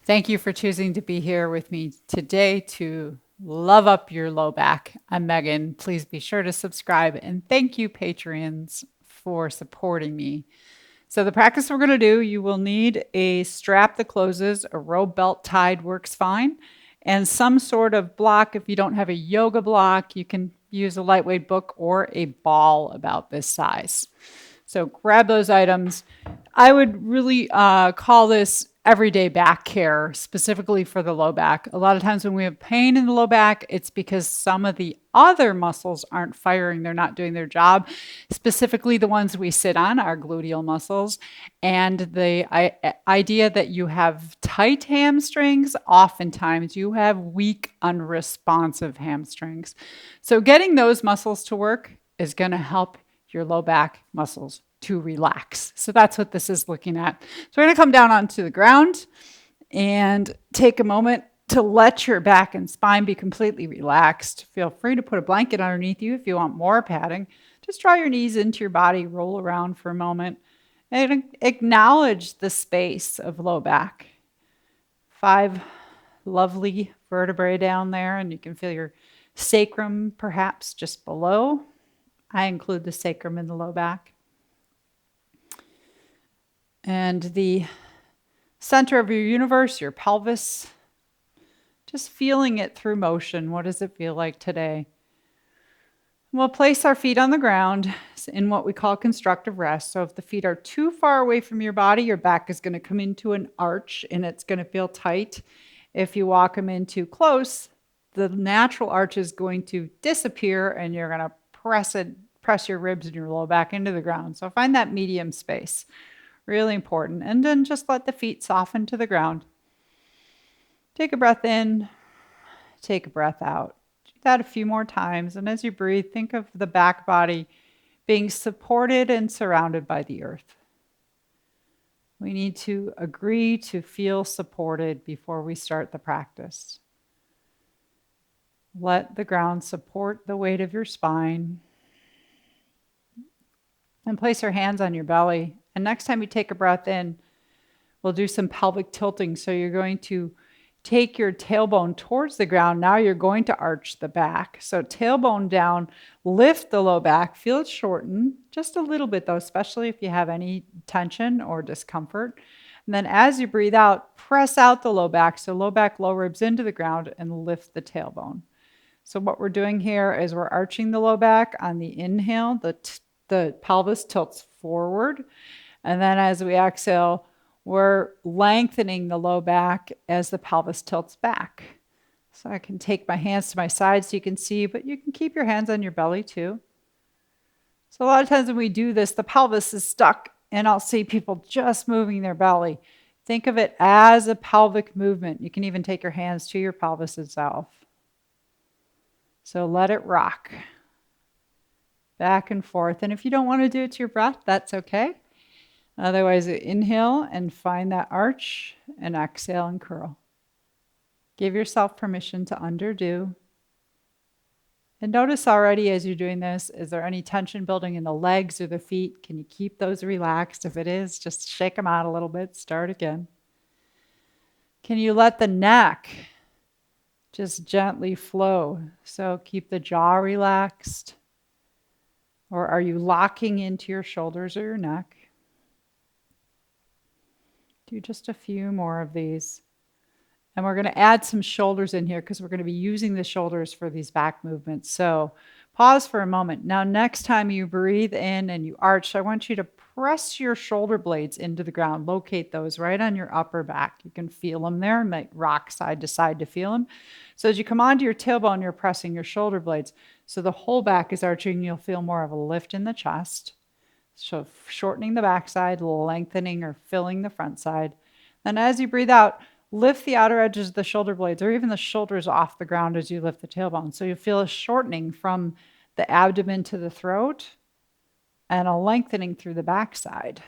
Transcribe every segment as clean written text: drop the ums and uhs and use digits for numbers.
Thank you for choosing to be here with me today to love up your low back. I'm Megan. Please be sure to subscribe, and thank you, Patreons, for supporting me. So the practice we're going to do, you will need a strap that closes. A rope belt tied works fine, and some sort of block. If you don't have a yoga block, you can use a lightweight book or a ball about this size. So grab those items. I would really call this everyday back care, specifically for the low back. A lot of times when we have pain in the low back, it's because some of the other muscles aren't firing. They're not doing their job. Specifically, the ones we sit on, our gluteal muscles. And the idea that you have tight hamstrings, oftentimes you have weak, unresponsive hamstrings. So getting those muscles to work is going to help your low back muscles to relax. So that's what this is looking at. So we're going to come down onto the ground and take a moment to let your back and spine be completely relaxed. Feel free to put a blanket underneath you if you want more padding. Just draw your knees into your body, roll around for a moment, and acknowledge the space of low back. 5 lovely vertebrae down there, and you can feel your sacrum perhaps just below. I include the sacrum in the low back. And the center of your universe, your pelvis, just feeling it through motion. What does it feel like today? We'll place our feet on the ground in what we call constructive rest. So if the feet are too far away from your body, your back is going to come into an arch and it's going to feel tight. If you walk them in too close, the natural arch is going to disappear and you're going to press your ribs and your low back into the ground. So find that medium space. Really important. And then just let the feet soften to the ground. Take a breath in, take a breath out. Do that a few more times. And as you breathe, think of the back body being supported and surrounded by the earth. We need to agree to feel supported before we start the practice. Let the ground support the weight of your spine. And place your hands on your belly. And next time you take a breath in, we'll do some pelvic tilting. So you're going to take your tailbone towards the ground. Now you're going to arch the back. So tailbone down, lift the low back, feel it shorten just a little bit though, especially if you have any tension or discomfort. And then as you breathe out, press out the low back. So low back, low ribs into the ground and lift the tailbone. So what we're doing here is we're arching the low back on the inhale. The pelvis tilts forward. And then as we exhale, we're lengthening the low back as the pelvis tilts back. So I can take my hands to my sides so you can see, but you can keep your hands on your belly too. So a lot of times when we do this, the pelvis is stuck and I'll see people just moving their belly. Think of it as a pelvic movement. You can even take your hands to your pelvis itself. So let it rock. Back and forth. And if you don't want to do it to your breath, that's okay. Otherwise, inhale and find that arch and exhale and curl. Give yourself permission to underdo. And notice already as you're doing this, is there any tension building in the legs or the feet? Can you keep those relaxed? If it is, just shake them out a little bit. Start again. Can you let the neck just gently flow? So keep the jaw relaxed. Or are you locking into your shoulders or your neck? Do just a few more of these. And we're going to add some shoulders in here because we're going to be using the shoulders for these back movements. So pause for a moment. Now, next time you breathe in and you arch, I want you to press your shoulder blades into the ground. Locate those right on your upper back. You can feel them there. Might rock side to side to feel them. So as you come onto your tailbone, you're pressing your shoulder blades. So the whole back is arching. You'll feel more of a lift in the chest. So shortening the backside, lengthening or filling the front side. Then as you breathe out, lift the outer edges of the shoulder blades or even the shoulders off the ground as you lift the tailbone. So you feel a shortening from the abdomen to the throat and a lengthening through the backside.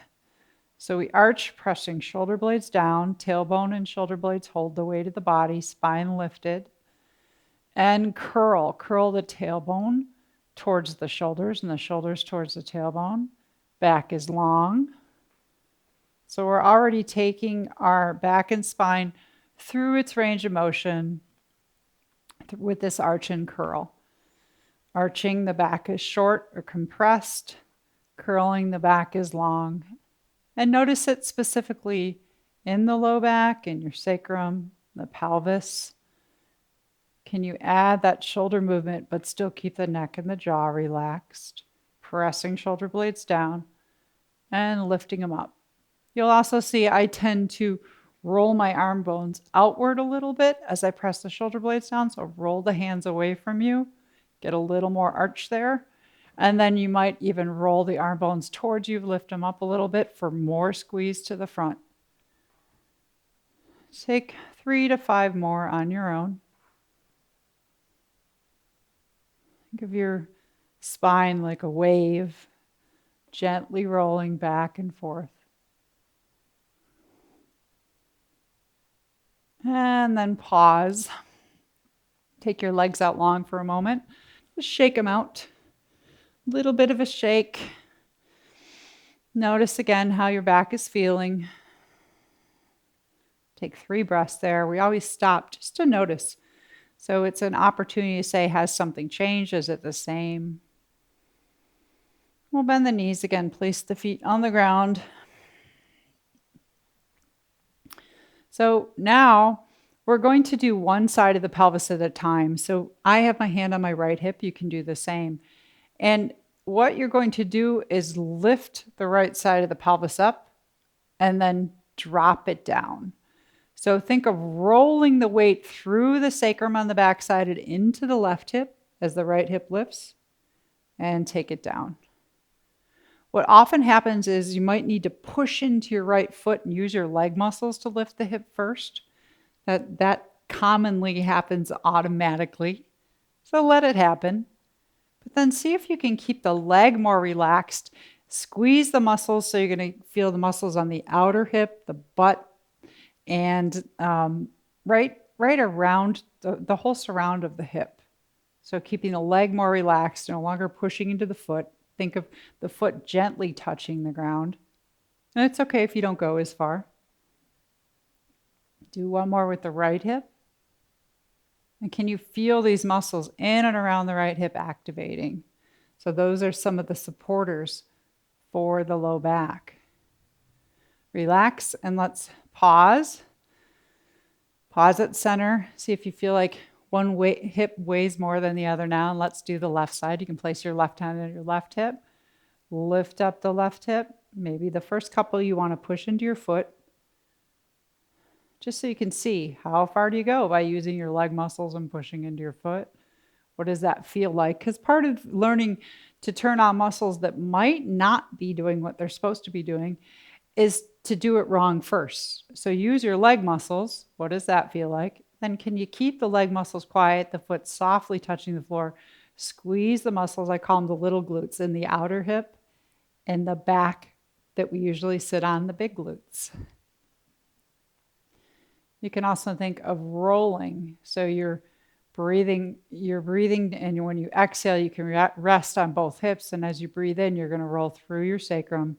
So we arch, pressing shoulder blades down, tailbone and shoulder blades hold the weight of the body, spine lifted. And curl the tailbone towards the shoulders and the shoulders towards the tailbone. Back is long. So we're already taking our back and spine through its range of motion with this arch and curl. Arching, the back is short or compressed. Curling, the back is long. And notice it specifically in the low back, in your sacrum, the pelvis. Can you add that shoulder movement but still keep the neck and the jaw relaxed? Pressing shoulder blades down and lifting them up. You'll also see I tend to roll my arm bones outward a little bit as I press the shoulder blades down. So roll the hands away from you, get a little more arch there. And then you might even roll the arm bones towards you, lift them up a little bit for more squeeze to the front. Take 3 to 5 more on your own. Think of your spine like a wave, gently rolling back and forth. And then pause. Take your legs out long for a moment. Just shake them out. A little bit of a shake. Notice again how your back is feeling. Take 3 breaths there. We always stop just to notice. So it's an opportunity to say, has something changed? Is it the same? We'll bend the knees again. Place the feet on the ground. So now we're going to do one side of the pelvis at a time. So I have my hand on my right hip. You can do the same. And what you're going to do is lift the right side of the pelvis up and then drop it down. So think of rolling the weight through the sacrum on the back side and into the left hip as the right hip lifts, and take it down. What often happens is you might need to push into your right foot and use your leg muscles to lift the hip first. That commonly happens automatically. So let it happen. But then see if you can keep the leg more relaxed. Squeeze the muscles so you're going to feel the muscles on the outer hip, the butt, and right around the whole surround of the hip. So keeping the leg more relaxed, no longer pushing into the foot. Think of the foot gently touching the ground. And it's okay if you don't go as far. Do one more with the right hip. And can you feel these muscles in and around the right hip activating? So those are some of the supporters for the low back. Relax and let's pause. Pause at center. See if you feel like one hip weighs more than the other now. And let's do the left side. You can place your left hand on your left hip. Lift up the left hip. Maybe the first couple you want to push into your foot. Just so you can see how far do you go by using your leg muscles and pushing into your foot. What does that feel like? Because part of learning to turn on muscles that might not be doing what they're supposed to be doing is to do it wrong first. So use your leg muscles. What does that feel like? Then can you keep the leg muscles quiet, the foot softly touching the floor? Squeeze the muscles, I call them the little glutes, in the outer hip and the back that we usually sit on, the big glutes. You can also think of rolling. So you're breathing, and when you exhale, you can rest on both hips. And as you breathe in, you're going to roll through your sacrum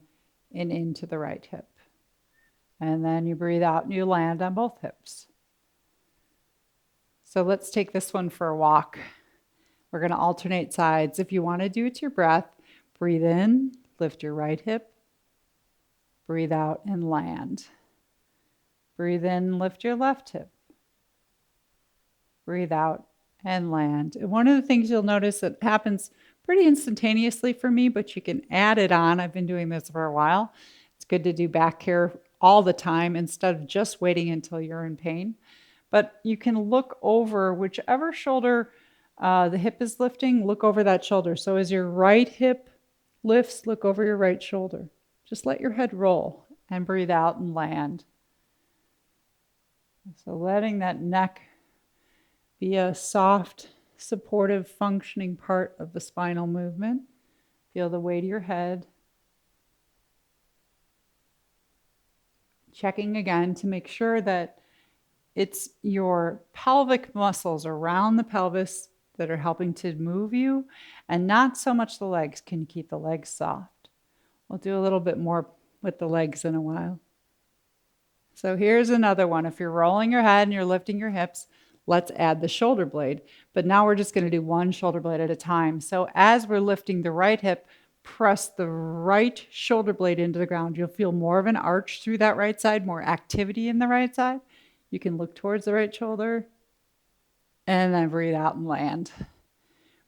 and into the right hip. And then you breathe out and you land on both hips. So let's take this one for a walk. We're going to alternate sides. If you want to do it to your breath, breathe in, lift your right hip. Breathe out and land. Breathe in, lift your left hip. Breathe out and land. And one of the things you'll notice that happens pretty instantaneously for me, but you can add it on. I've been doing this for a while. It's good to do back care all the time instead of just waiting until you're in pain. But you can look over whichever shoulder the hip is lifting, look over that shoulder. So as your right hip lifts, look over your right shoulder. Just let your head roll and breathe out and land. So letting that neck be a soft, supportive, functioning part of the spinal movement. Feel the weight of your head. Checking again to make sure that it's your pelvic muscles around the pelvis that are helping to move you, and not so much the legs. Can you keep the legs soft? We'll do a little bit more with the legs in a while. So here's another one. If you're rolling your head and you're lifting your hips, let's add the shoulder blade. But now we're just going to do one shoulder blade at a time. So as we're lifting the right hip, press the right shoulder blade into the ground. You'll feel more of an arch through that right side, more activity in the right side. You can look towards the right shoulder and then breathe out and land.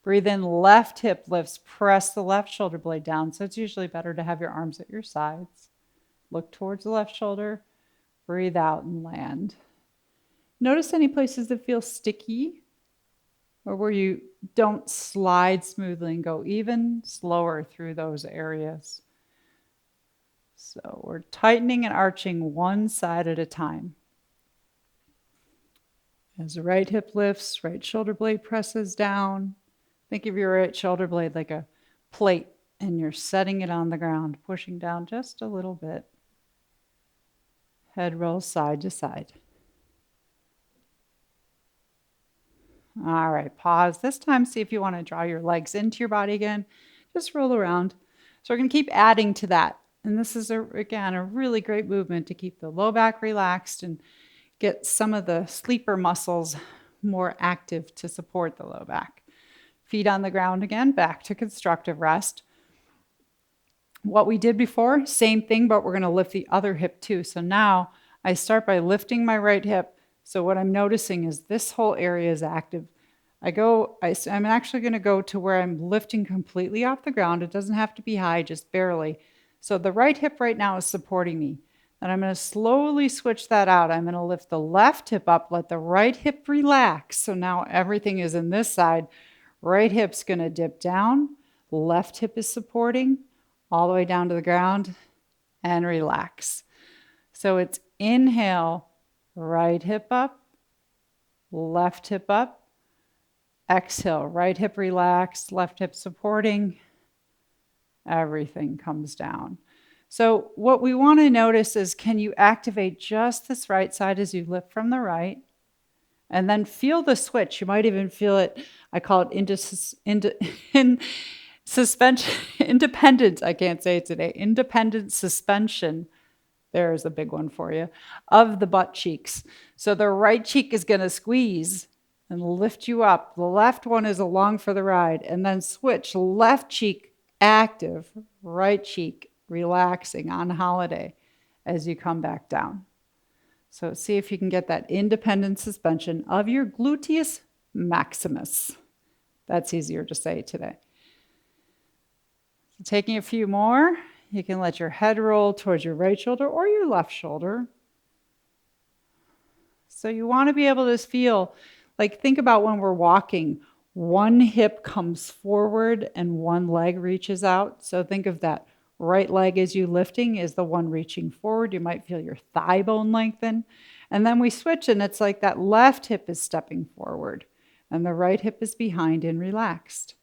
Breathe in, left hip lifts, press the left shoulder blade down. So it's usually better to have your arms at your sides. Look towards the left shoulder, breathe out and land. Notice any places that feel sticky or where you don't slide smoothly, and go even slower through those areas. So we're tightening and arching one side at a time. As the right hip lifts, right shoulder blade presses down. Think of your right shoulder blade like a plate, and you're setting it on the ground, pushing down just a little bit. Head rolls side to side. All right, pause. This time, see if you want to draw your legs into your body again. Just roll around. So we're going to keep adding to that. And this is, again, a really great movement to keep the low back relaxed and get some of the sleeper muscles more active to support the low back. Feet on the ground again, back to constructive rest. What we did before, same thing, but we're going to lift the other hip too. So now I start by lifting my right hip. So what I'm noticing is this whole area is active. I'm actually going to go to where I'm lifting completely off the ground. It doesn't have to be high, just barely. So the right hip right now is supporting me. And I'm going to slowly switch that out. I'm going to lift the left hip up, let the right hip relax. So now everything is in this side. Right hip's going to dip down. Left hip is supporting all the way down to the ground and relax. So it's inhale, right hip up, left hip up. Exhale, right hip relaxed, left hip supporting. Everything comes down. So what we want to notice is, can you activate just this right side as you lift from the right? And then feel the switch. You might even feel it. I call it in suspension, independence. I can't say it today. Independent suspension. There's a big one for you, of the butt cheeks. So the right cheek is going to squeeze and lift you up. The left one is along for the ride. And then switch, left cheek active, right cheek relaxing on holiday as you come back down. So see if you can get that independent suspension of your gluteus maximus. That's easier to say today. So taking a few more, you can let your head roll towards your right shoulder or your left shoulder. So you want to be able to feel, like, think about when we're walking, one hip comes forward and one leg reaches out. So think of that right leg as you lifting is the one reaching forward. You might feel your thigh bone lengthen. And then we switch and it's like that left hip is stepping forward and the right hip is behind and relaxed.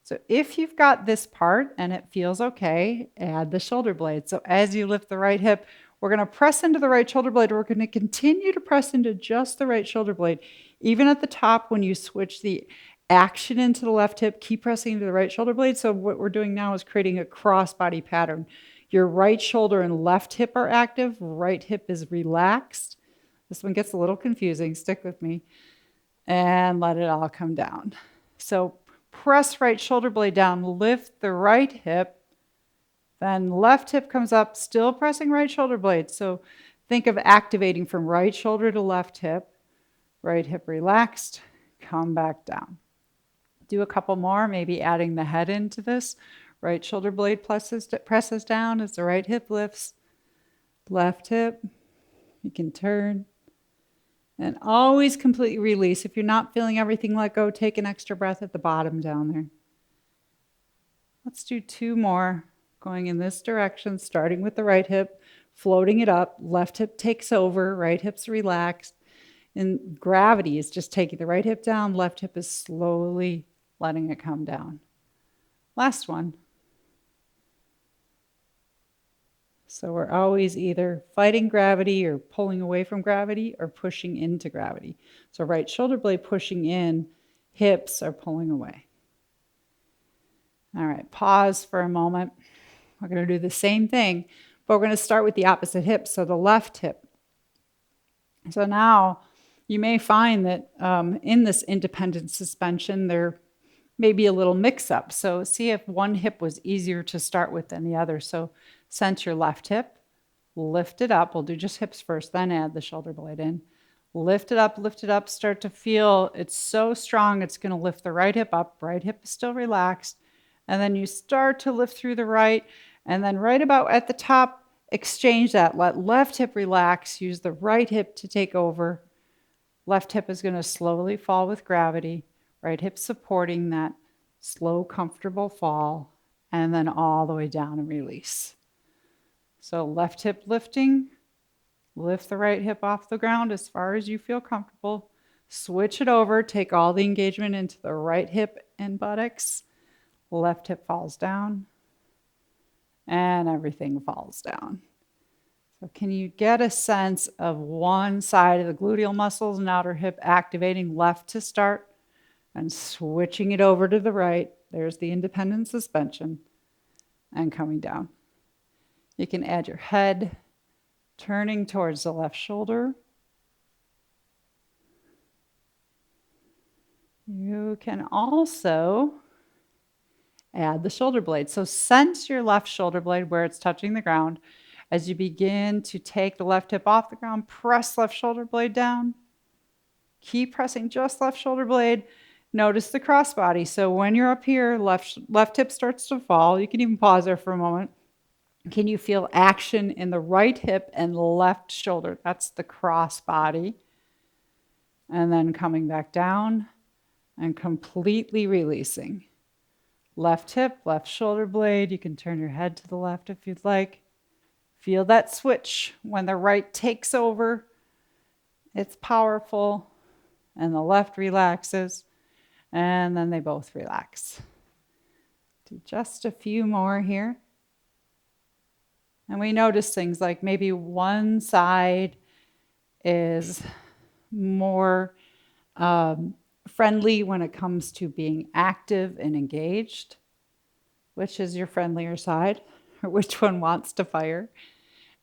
So if you've got this part and it feels okay, add the shoulder blade. So as you lift the right hip, we're going to press into the right shoulder blade. We're going to continue to press into just the right shoulder blade. Even at the top, when you switch the action into the left hip, keep pressing into the right shoulder blade. So what we're doing now is creating a cross-body pattern. Your right shoulder and left hip are active. Right hip is relaxed. This one gets a little confusing. Stick with me. And let it all come down. So press right shoulder blade down. Lift the right hip. Then left hip comes up, still pressing right shoulder blade. So think of activating from right shoulder to left hip relaxed, come back down. Do a couple more, maybe adding the head into this. Right shoulder blade presses down as the right hip lifts. Left hip, you can turn. And always completely release. If you're not feeling everything let go, take an extra breath at the bottom down there. Let's do two more. Going in this direction, starting with the right hip, floating it up. Left hip takes over, right hip's relaxed. And gravity is just taking the right hip down, left hip is slowly letting it come down. Last one. So we're always either fighting gravity or pulling away from gravity or pushing into gravity. So right shoulder blade pushing in, hips are pulling away. All right, pause for a moment. We're going to do the same thing, but we're going to start with the opposite hip. So the left hip, So now you may find that in this independent suspension, there may be a little mix up. So see if one hip was easier to start with than the other. So sense your left hip, lift it up. We'll do just hips first, then add the shoulder blade in. Lift it up, start to feel it's so strong, it's going to lift the right hip up. Right hip is still relaxed. And then you start to lift through the right. And then right about at the top, exchange that. Let left hip relax. Use the right hip to take over. Left hip is going to slowly fall with gravity. Right hip supporting that slow, comfortable fall. And then all the way down and release. So left hip lifting. Lift the right hip off the ground as far as you feel comfortable. Switch it over. Take all the engagement into the right hip and buttocks. Left hip falls down. And everything falls down. So can you get a sense of one side of the gluteal muscles and outer hip activating left to start and switching it over to the right? There's the independent suspension and coming down. You can add your head turning towards the left shoulder. You can also add the shoulder blade. So sense your left shoulder blade where it's touching the ground. As you begin to take the left hip off the ground, press left shoulder blade down. Keep pressing just left shoulder blade. Notice the crossbody. So when you're up here, left hip starts to fall. You can even pause there for a moment. Can you feel action in the right hip and left shoulder? That's the crossbody. And then coming back down and completely releasing. Left hip, left shoulder blade. You can turn your head to the left if you'd like. Feel that switch when the right takes over. It's powerful. And the left relaxes. And then they both relax. Do just a few more here. And we notice things like maybe one side is more friendly when it comes to being active and engaged. Which is your friendlier side? Or which one wants to fire?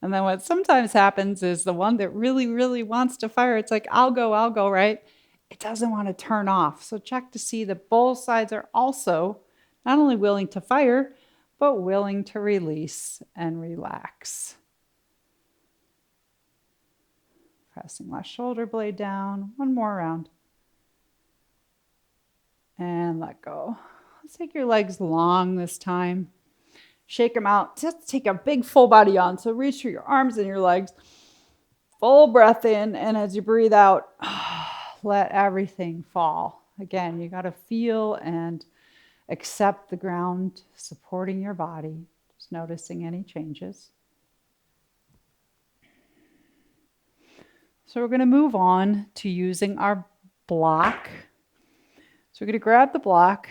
And then what sometimes happens is the one that really, really wants to fire, it's like, I'll go, right? It doesn't want to turn off. So check to see that both sides are also not only willing to fire, but willing to release and relax. Pressing left shoulder blade down. One more round. And let go. Let's take your legs long this time. Shake them out. Just take a big full body on. So reach through your arms and your legs. Full breath in. And as you breathe out, let everything fall. Again, you got to feel and accept the ground supporting your body. Just noticing any changes. So we're going to move on to using our block. So we're going to grab the block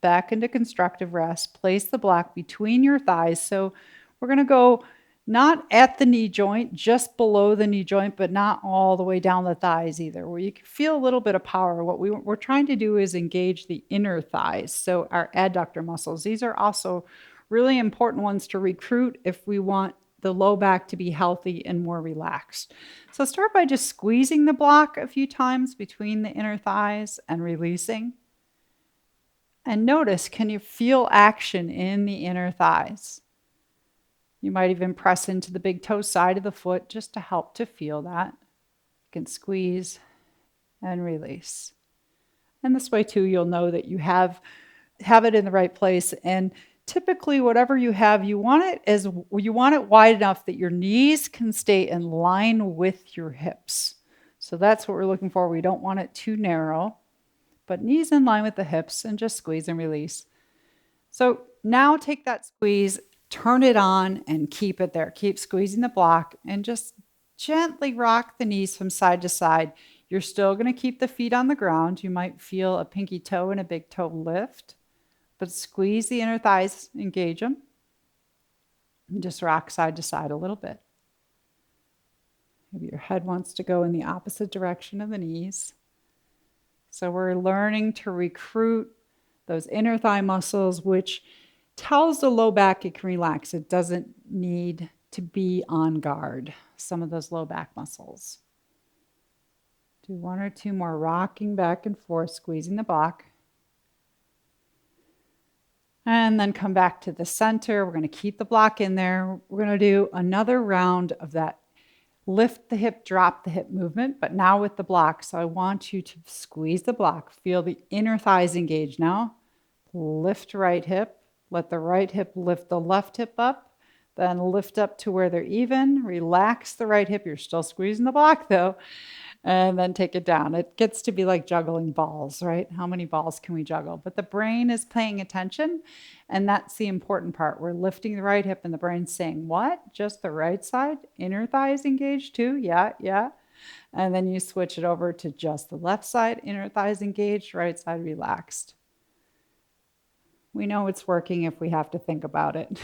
back into constructive rest. Place the block between your thighs. So we're going to go not at the knee joint, just below the knee joint, but not all the way down the thighs either, where you can feel a little bit of power. What we're trying to do is engage the inner thighs, so our adductor muscles. These are also really important ones to recruit if we want the low back to be healthy and more relaxed. So start by just squeezing the block a few times between the inner thighs and releasing. And notice, can you feel action in the inner thighs? You might even press into the big toe side of the foot just to help to feel that. You can squeeze and release. And this way too, you'll know that you have it in the right place. And typically whatever you have, you want it wide enough that your knees can stay in line with your hips. So that's what we're looking for. We don't want it too narrow, but knees in line with the hips, and just squeeze and release. So now take that squeeze, turn it on, and keep it there. Keep squeezing the block and just gently rock the knees from side to side. You're still going to keep the feet on the ground. You might feel a pinky toe and a big toe lift, but squeeze the inner thighs, engage them, and just rock side to side a little bit. Maybe your head wants to go in the opposite direction of the knees. So we're learning to recruit those inner thigh muscles, which tells the low back it can relax. It doesn't need to be on guard, some of those low back muscles. Do one or two more, rocking back and forth, squeezing the block. And then come back to the center. We're going to keep the block in there. We're going to do another round of that lift the hip, drop the hip movement, but now with the block. So I want you to squeeze the block. Feel the inner thighs engage now. Lift right hip. Let the right hip lift the left hip up. Then lift up to where they're even. Relax the right hip. You're still squeezing the block though. And then take it down. It gets to be like juggling balls, right? How many balls can we juggle? But the brain is paying attention, and that's the important part. We're lifting the right hip, and the brain's saying, what? Just the right side? Inner thighs engaged too? Yeah, yeah. And then you switch it over to just the left side, inner thighs engaged, right side relaxed. We know it's working if we have to think about it.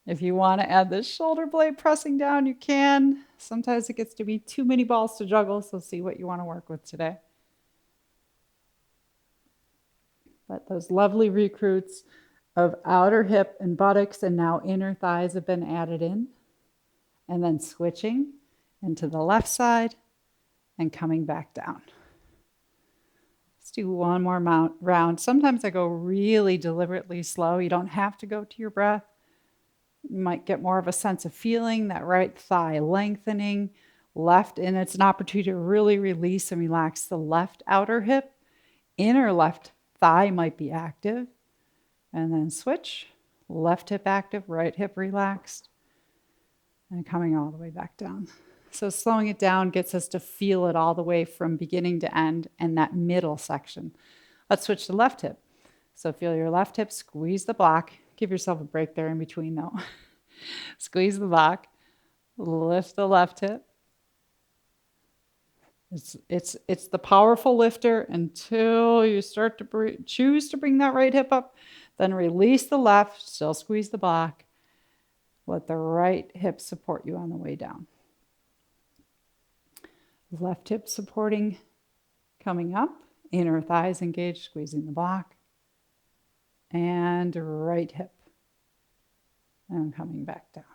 If you want to add the shoulder blade pressing down, you can. Sometimes it gets to be too many balls to juggle, so see what you want to work with today. But those lovely recruits of outer hip and buttocks and now inner thighs have been added in. And then switching into the left side and coming back down. Let's do one more round. Sometimes I go really deliberately slow. You don't have to go to your breath. You might get more of a sense of feeling that right thigh lengthening, left, and it's an opportunity to really release and relax the left outer hip. Inner left thigh might be active. And then switch, left hip active, right hip relaxed, and coming all the way back down. So slowing it down gets us to feel it all the way from beginning to end and that middle section. Let's switch to left hip. So feel your left hip, squeeze the block. Give yourself a break there in between though. Squeeze the block, lift the left hip. It's the powerful lifter until you start to choose to bring that right hip up. Then release the left, still squeeze the block. Let the right hip support you on the way down. Left hip supporting, coming up. Inner thighs engaged, squeezing the block. And right hip. And coming back down.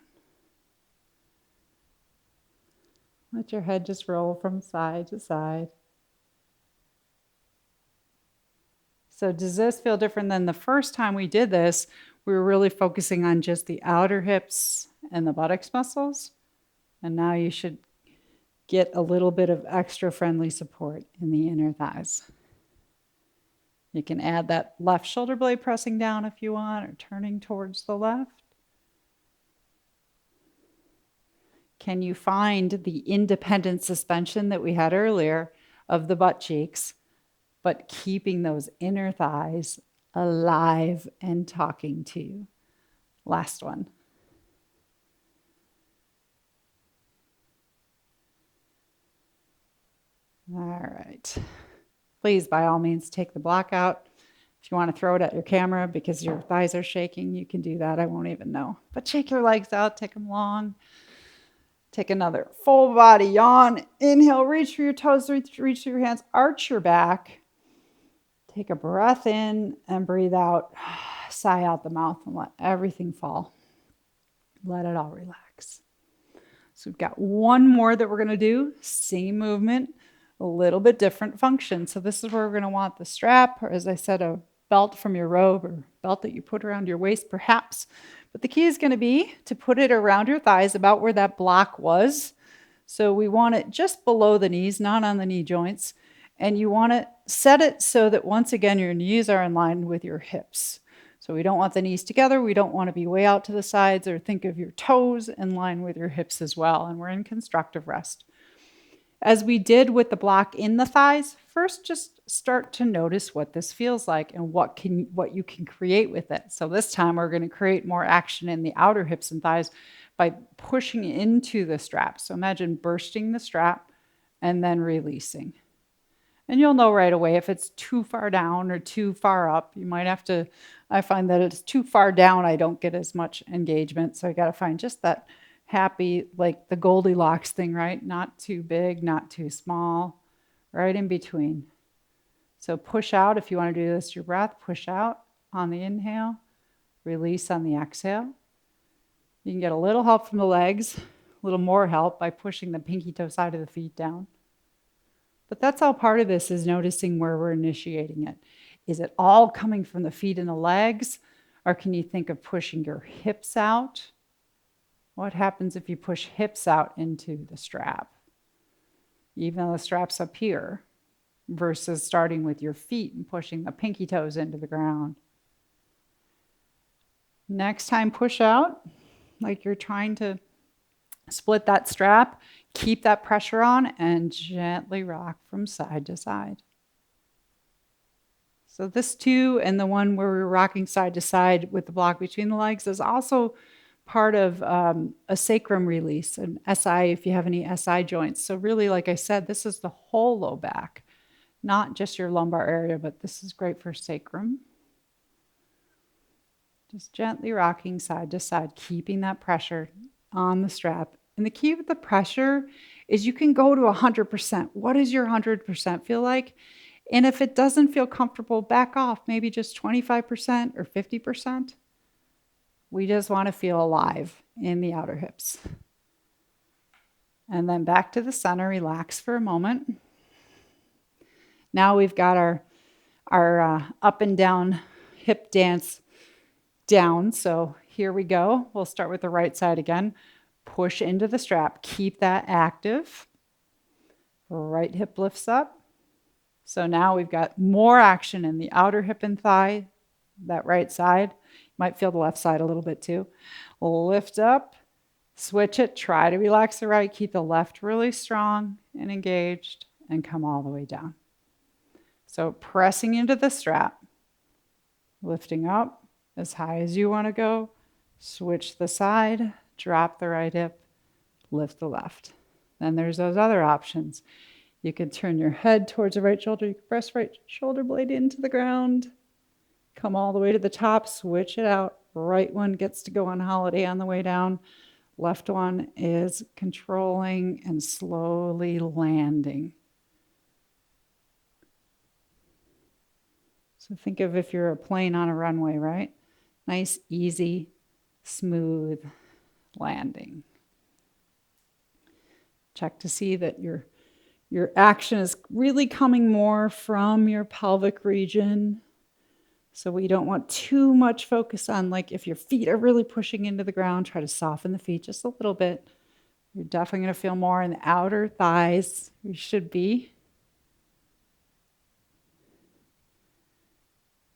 Let your head just roll from side to side. So does this feel different than the first time we did this? We were really focusing on just the outer hips and the buttocks muscles. And now you should get a little bit of extra friendly support in the inner thighs. You can add that left shoulder blade pressing down if you want, or turning towards the left. Can you find the independent suspension that we had earlier of the butt cheeks, but keeping those inner thighs alive and talking to you? Last one. All right. Please, by all means, take the block out. If you want to throw it at your camera because your thighs are shaking, you can do that. I won't even know. But shake your legs out, take them long. Take another full body yawn. Inhale, reach for your toes, reach for your hands, arch your back. Take a breath in and breathe out. Sigh out the mouth and let everything fall. Let it all relax. So we've got one more that we're going to do. Same movement, a little bit different function. So this is where we're going to want the strap, or as I said, a belt from your robe or belt that you put around your waist perhaps. But the key is going to be to put it around your thighs about where that block was. So we want it just below the knees, not on the knee joints. And you want to set it so that once again, your knees are in line with your hips. So we don't want the knees together. We don't want to be way out to the sides, or think of your toes in line with your hips as well. And we're in constructive rest. As we did with the block in the thighs, first just start to notice what this feels like and what you can create with it. So this time we're going to create more action in the outer hips and thighs by pushing into the strap. So imagine bursting the strap and then releasing. And you'll know right away if it's too far down or too far up. You might have to, I find that it's too far down, I don't get as much engagement. So I got to find just that happy, like the Goldilocks thing, right? Not too big, not too small, right in between. So push out if you want to do this, your breath, push out on the inhale, release on the exhale. You can get a little help from the legs, a little more help by pushing the pinky toe side of the feet down. But that's all part of this, is noticing where we're initiating it. Is it all coming from the feet and the legs? Or can you think of pushing your hips out? What happens if you push hips out into the strap? Even though the strap's up here, versus starting with your feet and pushing the pinky toes into the ground. Next time, push out like you're trying to split that strap. Keep that pressure on and gently rock from side to side. So this too, and the one where we're rocking side to side with the block between the legs, is also part of a sacrum release, an SI, if you have any SI joints. So really, like I said, this is the whole low back, not just your lumbar area, but this is great for sacrum. Just gently rocking side to side, keeping that pressure on the strap. And the key with the pressure is you can go to 100%. What does your 100% feel like? And if it doesn't feel comfortable, back off, maybe just 25% or 50%. We just want to feel alive in the outer hips. And then back to the center, relax for a moment. Now we've got our up and down hip dance down. So here we go. We'll start with the right side again. Push into the strap. Keep that active. Right hip lifts up. So now we've got more action in the outer hip and thigh, that right side. You might feel the left side a little bit too. Lift up, switch it, try to relax the right, keep the left really strong and engaged, and come all the way down. So pressing into the strap, lifting up as high as you want to go, switch the side, drop the right hip, lift the left. Then there's those other options. You could turn your head towards the right shoulder. You could press right shoulder blade into the ground. Come all the way to the top, switch it out. Right one gets to go on holiday on the way down. Left one is controlling and slowly landing. So think of if you're a plane on a runway, right? Nice, easy, smooth landing. Check to see that your action is really coming more from your pelvic region. So we don't want too much focus on, like, if your feet are really pushing into the ground, try to soften the feet just a little bit. You're definitely going to feel more in the outer thighs. You should be.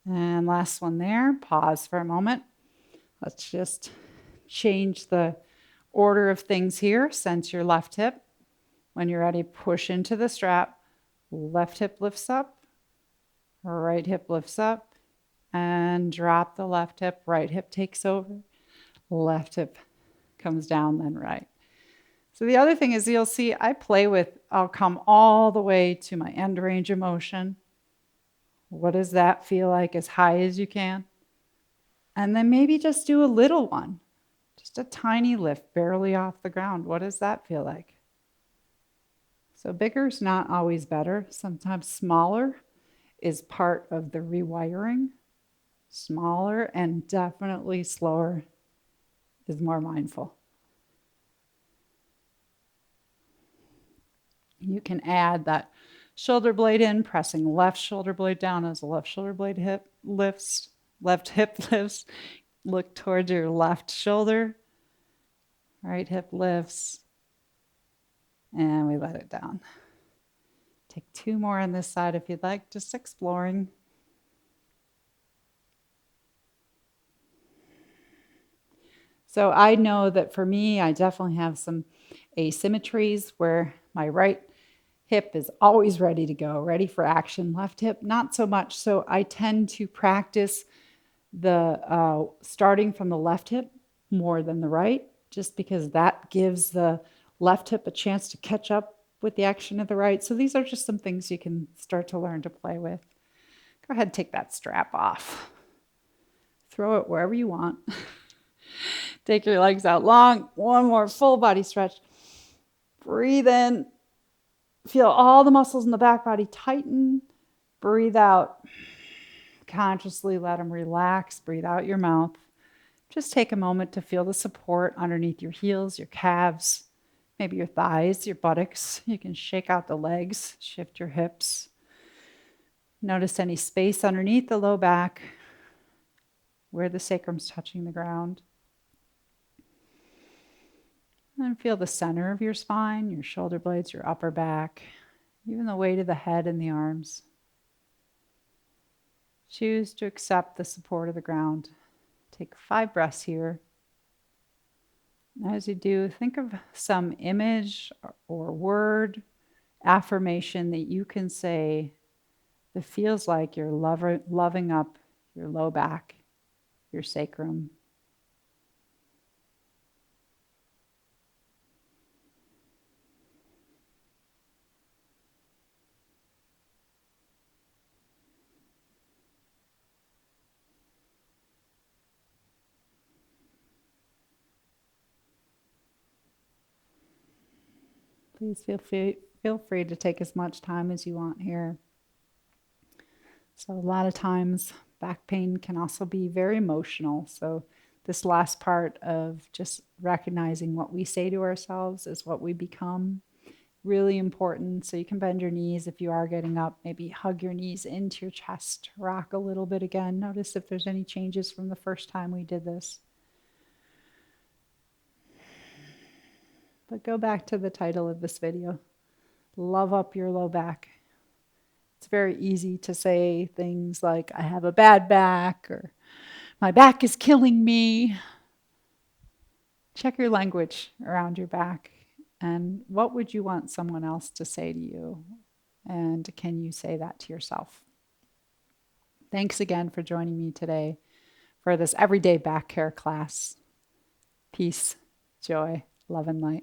And last one there. Pause for a moment. Let's just change the order of things here. Sense your left hip. When you're ready, push into the strap. Left hip lifts up. Right hip lifts up. And drop the left hip. Right hip takes over. Left hip comes down, then right. So the other thing is, you'll see I'll come all the way to my end range of motion. What does that feel like, as high as you can? And then maybe just do a little one. Just a tiny lift, barely off the ground. What does that feel like? So bigger is not always better. Sometimes smaller is part of the rewiring. Smaller and definitely slower is more mindful. You can add that shoulder blade in, pressing left shoulder blade down as the left shoulder blade hip lifts, left hip lifts. Look towards your left shoulder. Right hip lifts. And we let it down. Take two more on this side if you'd like, just exploring. So I know that for me, I definitely have some asymmetries where my right hip is always ready to go, ready for action. Left hip, not so much. So I tend to practice the starting from the left hip more than the right, just because that gives the left hip a chance to catch up with the action of the right. So these are just some things you can start to learn to play with. Go ahead and take that strap off. Throw it wherever you want. Take your legs out long. One more full body stretch. Breathe in. Feel all the muscles in the back body tighten. Breathe out. Consciously let them relax. Breathe out your mouth. Just take a moment to feel the support underneath your heels, your calves, maybe your thighs, your buttocks. You can shake out the legs, shift your hips. Notice any space underneath the low back where the sacrum's touching the ground. And feel the center of your spine, your shoulder blades, your upper back, even the weight of the head and the arms. Choose to accept the support of the ground. Take 5 breaths here. As you do, think of some image or word, affirmation that you can say that feels like you're loving up your low back, your sacrum. Please feel free to take as much time as you want here. So a lot of times back pain can also be very emotional. So this last part of just recognizing what we say to ourselves is what we become. Really important. So you can bend your knees if you are getting up, maybe hug your knees into your chest, rock a little bit again. Notice if there's any changes from the first time we did this. But go back to the title of this video, love up your low back. It's very easy to say things like, I have a bad back, or my back is killing me. Check your language around your back. And what would you want someone else to say to you? And can you say that to yourself? Thanks again for joining me today for this everyday back care class. Peace, joy, love, and light.